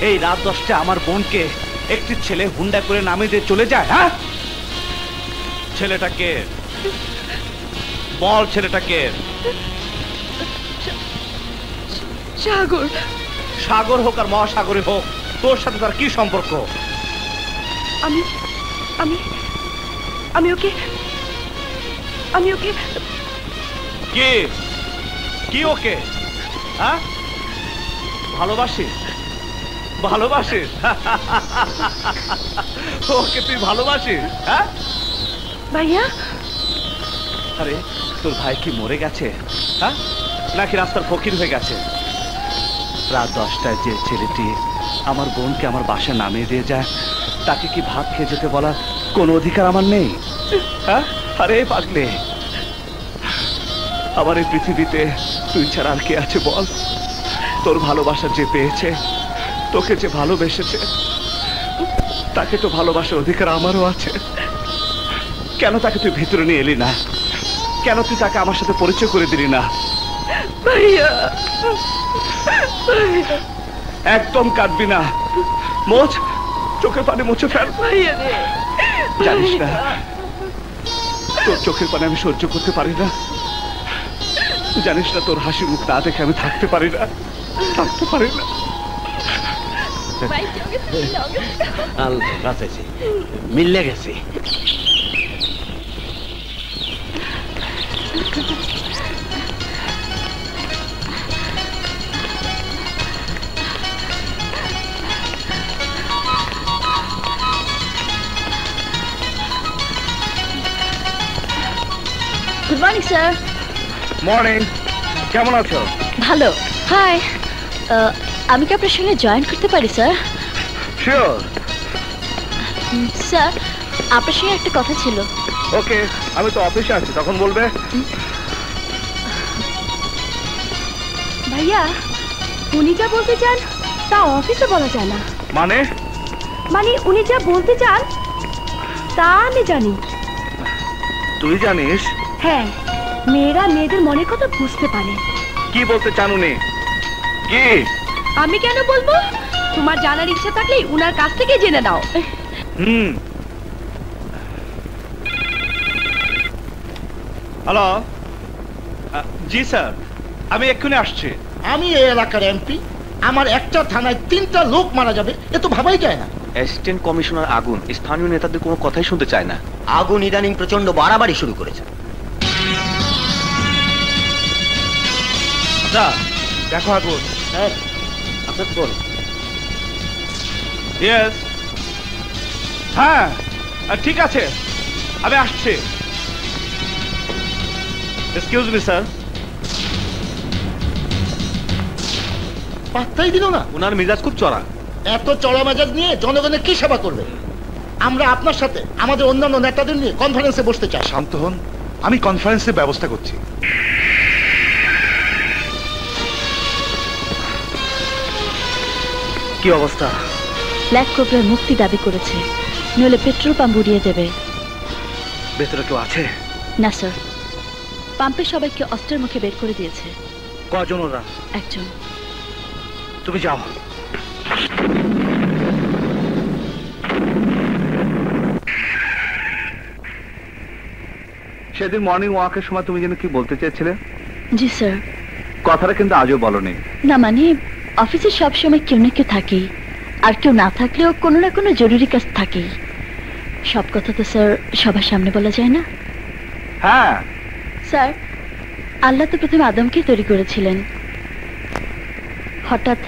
এই রাত 10টায় আমার বোনকে একটি ছেলে হুন্ডা করে নামিয়ে দিয়ে চলে যায়? হ্যাঁ, ছেলেটাকে বল, ছেলেটাকে। সাগর। সাগর হোক আর মহাসাগরে হোক, তোর সাথে তার কি সম্পর্ক? আমি আমি আমি ওকে কি কি ওকে হ্যাঁ ভালোবাসিস? ভালোবাসিস? ওকে তুই ভালোবাসিস? হ্যাঁ ভাইয়া। আরে তোর ভাই কি মরে গেছে হ্যাঁ, নাকি রাস্তার ফকির হয়ে গেছে? রাত 10টায় যে ছেলেটি আমার বোনকে আমার বাসায় নামিয়ে দিয়ে যায়, তাকে কি ভাত খেয়ে যেতে বলার কোনো অধিকার আমার নেই? হ্যাঁ, আরে পাগলে, আমার এই পৃথিবীতে তুই ছাড়া আর কে আছে বল? তোর ভালোবাসা যে পেয়েছে, তোকে যে ভালোবেসেছে, তাকে তো ভালোবাসার অধিকার আমারও আছে। কেন তাকে তুই ভিতরে নিয়ে এলি না? কেন তুই তাকে আমার সাথে পরিচয় করে দিলি না? ভাইয়া একদম কাঁদবি না, মোচ, চোখের পানি মুছে ফেল। ভাইয়া রে, জানিস না তোর চোখের পানি আমি সহ্য করতে পারি না। জানিস না তোর হাসি মুখ না দেখে আমি থাকতে পারি না। মিললে গেছে। Good morning sir. মর্নিং, কেমন আছো? ভালো। হাই, আমি কি আপনার সঙ্গে জয়েন করতে পারি স্যার? শিওর। স্যার, আপনার সঙ্গে একটা কথা ছিল। ওকে, আমি তো অফিসে আছি, তখন বলবে। ভাইয়া, উনি যা বলতে চান তা অফিসে বলা যায় না। মানে উনি যা বলতে চান তা আমি জানি। তুই জানিস? হ্যাঁ, মেয়েরা মেয়েদের মনের কথা বুঝতে পারে। কি বলতে চান উনি? কি? আমি কেন বলবো? তোমার জানার ইচ্ছা থাকলে উনার কাছ থেকে জেনে নাও। হ্যালো, জি স্যার, আমি এক্ষুনি আসছি। আমি এই এলাকার এমপি, আমার একটা থানায় 3টা লোক মারা যাবে, এ তো ভাবাই যায় না। অ্যাসিস্ট্যান্ট কমিশনার আগুন স্থানীয় নেতাদের কোনো কথাই শুনতে চায় না। আগুন ইদানিং প্রচন্ড বাড়াবাড়ি শুরু করেছে। দেখো আগুন। স্যার, আপনার বল। ইয়েস, হ্যাঁ ঠিক আছে, আমি আসছি। Excuse me sir. পাত্তাই দিল না। ওনার মেজাজ খুব চড়া। এত চড়া মেজাজ নিয়ে জনগণের কি সেবা করবে? আমরা আপনার সাথে আমাদের অন্যান্য নেতাদের নিয়ে কনফারেন্সে বসতে চাই। শান্ত হন, আমি কনফারেন্সের ব্যবস্থা করছি। কি অবস্থা? ব্ল্যাক কোবরার মুক্তি দাবি করেছে, নইলে পেট্রোল পাম্প উড়িয়ে দেবে। ভেতরে কেউ আছে? না স্যার, পাম্পে সবাইকে অস্ত্রের মুখে বের করে দিয়েছে। কজন ওরা? একজন। তুমি যাও। সেদিন মর্নিং ওয়াকের সময় তুমি যেন কি বলতে চেয়েছিলে? জি স্যার। কথাটা কিন্তু আজও বলনি। না মানে, অফিসে সব সময় কেউ না কেউ থাকেই, আর কেউ না থাকলেও কোনো না কোনো জরুরি কাজ থাকেই। সব কথা তো স্যার সবার সামনে বলা যায় না। হ্যাঁ স্যার, আল্লাহ তো প্রথমে আদমকে তৈরি করেছিলেন, হঠাৎ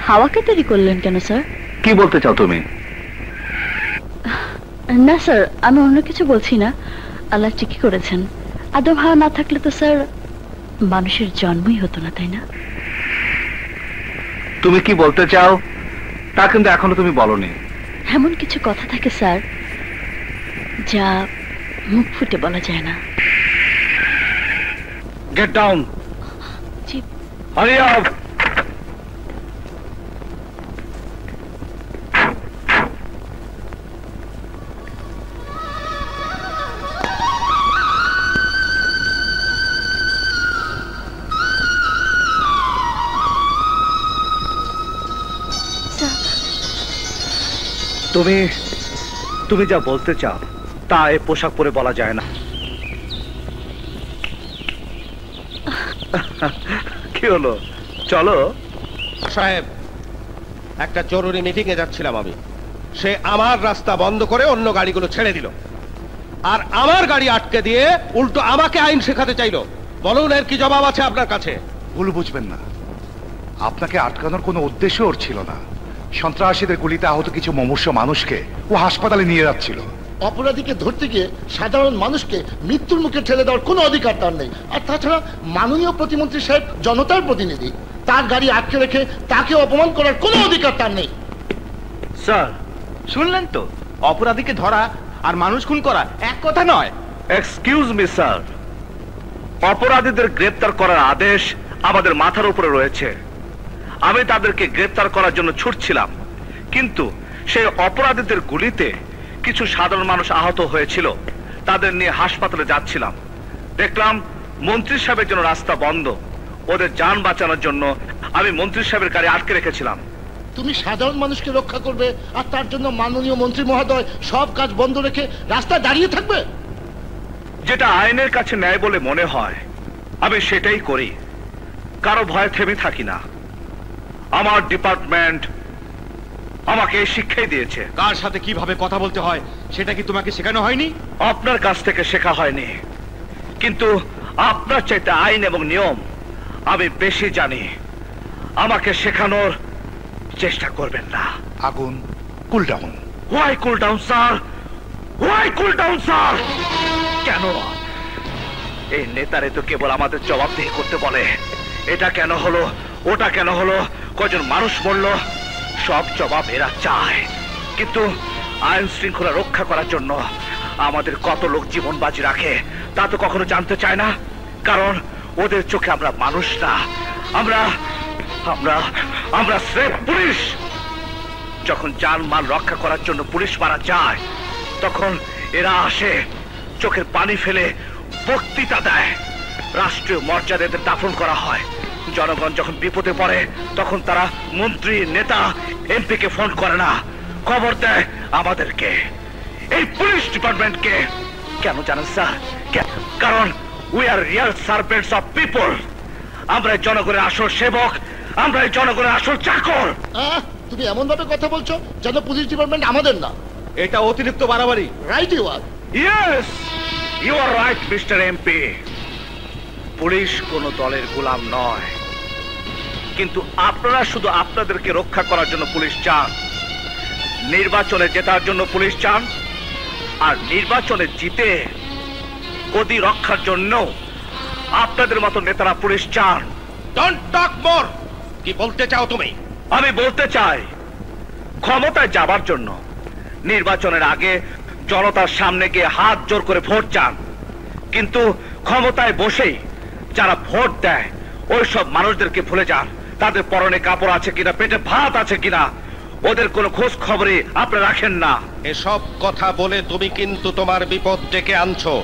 হাওয়াকে তৈরি করলেন কেন স্যার? কি বলতে চাও তুমি? না স্যার, আমি অন্য কিছু বলছি না। আল্লাহ ঠিকই করেছেন। আদম হাওয়া না থাকলে তো স্যার মানুষের জন্মই হতো না, তাই না? তুমি কি বলতে চাও তা কিন্তু এখনো তুমি বলনি। এমন কিছু কথা থাকে স্যার যা মুখ ফুটে বলা যায় না। Get down. জি। Hurry up. তুমি তুমি যা বলতে চাও তা এ পোশাক পরে বলা যায় না। কি হলো, চলো। সাহেব, একটা জরুরি মিটিং এ যাচ্ছিলাম আমি। সে আমার রাস্তা বন্ধ করে অন্য গাড়িগুলো ছেড়ে দিল, আর আমার গাড়ি আটকে দিয়ে উল্টো আমাকে আইন শেখাতে চাইলো। বলুন, এর কি জবাব আছে আপনার কাছে? ভুল বুঝবেন না, আপনাকে আটকানোর কোনো উদ্দেশ্য ওর ছিল না। সন্ত্রাসীদের গুলিতে আহত কিছু মুমূর্ষ মানুষকে ও হাসপাতালে নিয়ে যাচ্ছিল। অপরাধীকে ধরতে গিয়ে সাধারণ মানুষকে মৃত্যুর মুখে ঠেলে দেওয়ার কোনো অধিকার তার নেই। আর তাছাড়া মাননীয় প্রতিমন্ত্রী সাহেব জনতার প্রতিনিধি, তার গাড়ি আটকে রেখে তাকে অপমান করার কোনো অধিকার তার নেই। স্যার, শুনলেন তো, অপরাধীকে ধরা আর মানুষ খুন করা এক কথা নয়। এক্সকিউজ মি স্যার, অপরাধীদের গ্রেপ্তার করার আদেশ আমাদের মাথার উপরে রয়েছে। আমি তাদেরকে গ্রেপ্তার করার জন্য ছুটছিলাম, কিন্তু সেই অপরাধীদের গুলিতে কিছু সাধারণ মানুষ আহত হয়েছিল। তাদের নিয়ে হাসপাতালে যাচ্ছিলাম, দেখলাম মন্ত্রী সাহেবের জন্য রাস্তা বন্ধ। ওদের যান বাঁচানোর জন্য আমি মন্ত্রী সাহেবের গাড়ি আটকে রেখেছিলাম। তুমি সাধারণ মানুষকে রক্ষা করবে আর তার জন্য মাননীয় মন্ত্রী মহোদয় সব কাজ বন্ধ রেখে রাস্তায় দাঁড়িয়ে থাকবে? যেটা আইনের কাছে ন্যায় বলে মনে হয় আমি সেটাই করি, কারো ভয়ে থেমে থাকি না। আমার ডিপার্টমেন্ট আমাকে এই শিক্ষাই দিয়েছে। কার সাথে কিভাবে কথা বলতে হয় সেটা কি তোমাকে শেখানো হয়নি? আপনার কাছ থেকে শেখা হয়নি, কিন্তু আপনার চাইতে আইন এবং নিয়ম আমি বেশি জানি। আমাকে শেখানোর চেষ্টা করবেন না। আগুন, cool down. Why cool down sir? Why cool down sir? কেন? এই নেতারে তো কেবল আমাদের জবাবদিহি করতে বলে। এটা কেন হলো, ওটা কেন হলো, কজন মানুষ মরলো, সব জবাব এরা চায়। কিন্তু আইন শৃঙ্খলা রক্ষা করার জন্য আমাদের কত লোক জীবন বাজি রাখে তা তো কখনো জানতে চায় না, কারণ ওদের চোখে আমরা মানুষ না, আমরা আমরা আমরা স্রেফ পুলিশ। যখন জানমাল রক্ষা করার জন্য পুলিশ মারা যায়, তখন এরা আসে, চোখের পানি ফেলে বক্তৃতা দেয়, রাষ্ট্রীয় মর্যাদাদের দাফন করা হয়। জনগণ যখন বিপদে পড়ে তখন তারা মন্ত্রী, নেতা, এমপি কে ফোন করে না, খবর দেয় আমাদেরকে, এই পুলিশ ডিপার্টমেন্টকে। কেন জানেন স্যার? কারণ we are real servants of people. আমরা জনগণের আসল সেবক, আমরা জনগণের আসল চাকর। তুমি এমন ভাবে কথা বলছো যেন পুলিশ ডিপার্টমেন্ট আমাদের না। এটা অতিরিক্ত বাড়াবাড়ি। Right you are. Yes, you are right Mister MP. Police কোনো দলের গোলাম নয়, কিন্তু আপনারা শুধু আপনাদেরকে রক্ষা করার জন্য পুলিশ চান, নির্বাচনে জেতার জন্য পুলিশ চান, আর নির্বাচনে জিতে গদি রক্ষার জন্য আপনাদের মতো নেতারা পুলিশ চান। ডোন্ট টক মোর। কি বলতে চাও তুমি? আমি বলতে চাই, ক্ষমতায় যাবার জন্য নির্বাচনের আগে জনতার সামনে গিয়ে হাত জোর করে ভোট চান, কিন্তু ক্ষমতায় বসেই যারা ভোট দেয় ওই সব মানুষদেরকে ভুলে যান। তাদের পরনে কাপড় আছে কিনা, পেটে ভাত আছে কিনা, ওদের কোনো খোঁজ খবরই আপনি রাখেন না। এসব কথা বলে তুমি কিন্তু তোমার বিপদ ডেকে আনছো।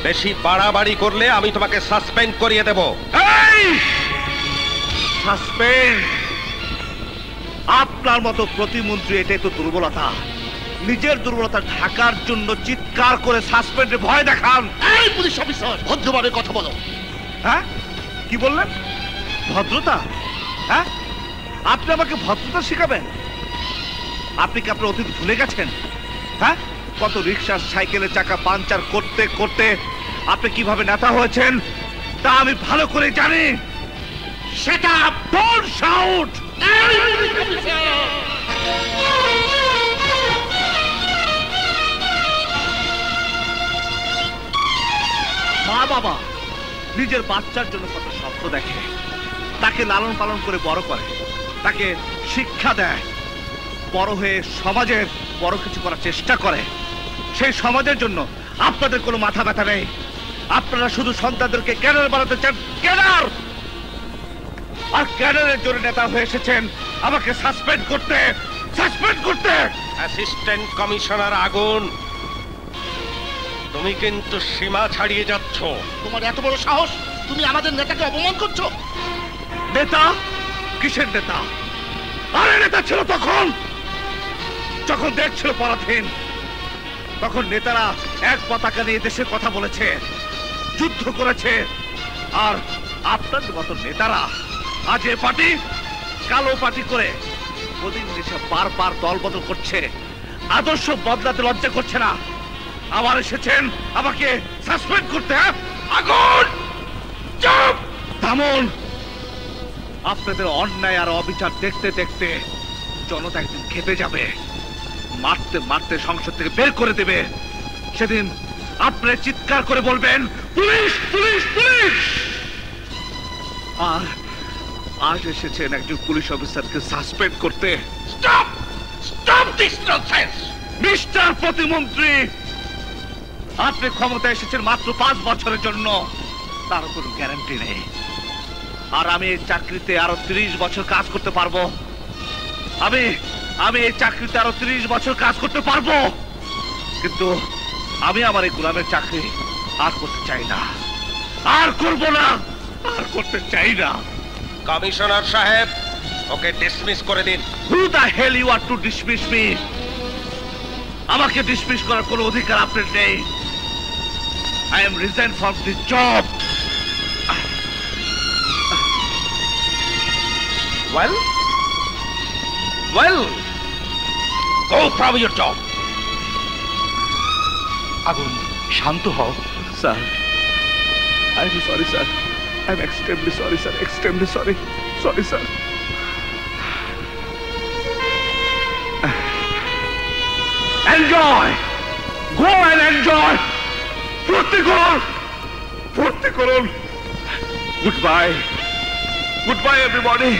বেশি বাড়াবাড়ি করলে আমি তোমাকে সাসপেন্ড করিয়ে দেব। সাসপেন্ড? আপনার মতো প্রতিমন্ত্রী, এটাই তো দুর্বলতা। নিজের দুর্বলতা ঢাকার জন্য চিৎকার করে সাসপেন্ডে ভয় দেখান। এই পুলিশ অফিসার, ভদ্রভাবে কথা বলো। হ্যাঁ, কি বললেন? ভদ্রতা? হ্যাঁ, আপনি আমাকে ভদ্রতা শিখাবেন? আপনি কি আপনার অতীত ভুলে গেছেন? হ্যাঁ, কত রিক্সা, সাইকেলের চাকা পাঞ্চার করতে করতে আপনি কিভাবে নেতা হয়েছেন তা আমি ভালো করে জানি। সেটা ডোন্ট শাউট। মা বাবা নিজের বাচ্চার জন্য কত স্বপ্ন দেখে, তাকে লালন পালন করে বড় করে, তাকে শিক্ষা দেয়, বড় হয়ে সমাজের বড় কিছু করার চেষ্টা করে। সেই সমাজের জন্য আপনাদের কোনো মাথা ব্যথা নেই। আপনারা শুধু সন্তানদেরকে ক্যাডার বানাতে চান, ক্যাডার। আর ক্যাডারের জন্য নেতা হয়ে এসেছেন আমাকে সাসপেন্ড করতে। অ্যাসিস্ট্যান্ট কমিশনার আগুন, তুমি কিন্তু সীমা ছাড়িয়ে যাচ্ছ। তোমার এত বড় সাহস, তুমি আমাদের নেতাকে অপমান করছো। নেতা? কিসের নেতা? আরে নেতা ছিল তখন যখন দেশ ছিল পরাধীন, তখন নেতারা এক পতাকা নিয়ে দেশের কথা বলেছে, যুদ্ধ করেছে। আর আপনাদের মতো নেতারা আজ এ পার্টি কালো পার্টি করে ওদিন দেশে বারবার দল বদল করছে, আদর্শ বদলাতে লজ্জা করছে না। আবার এসেছেন আমাকে সাসপেন্ড করতে। আগুন! চুপ! থামুন! আপনাদের অন্যায় আর অবিচার দেখতে দেখতে জনতা একদিন খেপে যাবে, মারতে মারতে সংসদ থেকে বের করে দেবে। সেদিন আপনারা চিৎকার করে বলবেন, পুলিশ পুলিশ পুলিশ! আর আজ এসেছেন একজন পুলিশ অফিসারকে সাসপেন্ড করতে। Stop! Stop this nonsense! Mister প্রতিমন্ত্রী, আপনি ক্ষমতা এসেছেন মাত্র 5 বছরের জন্য, তার কোনো গ্যারান্টি নেই। আর আমি এই চাকরিতে আরো 30 বছর কাজ করতে পারবো। আমি এই চাকরিতে আরো 30 বছর কাজ করতে পারবো, কিন্তু আমি আমার এই গোলামের চাকরি আর করতে চাই না, আর করব না, আর করতে চাই না। কমিশনার সাহেব, ওকে ডিসমিস করে দিন। Who the hell you are to dismiss me? আমাকে ডিসমিস করার কোনো অধিকার আপনার নেই। I am resigned from this job. Well, go from your job. আগুন, শান্ত হও। Sir, I am sorry, sir. I am extremely sorry, sir. Extremely sorry. Sorry, sir. Enjoy! Go and enjoy! ফুর্তি করুন! ফুর্তি করুন! Goodbye. Goodbye, everybody.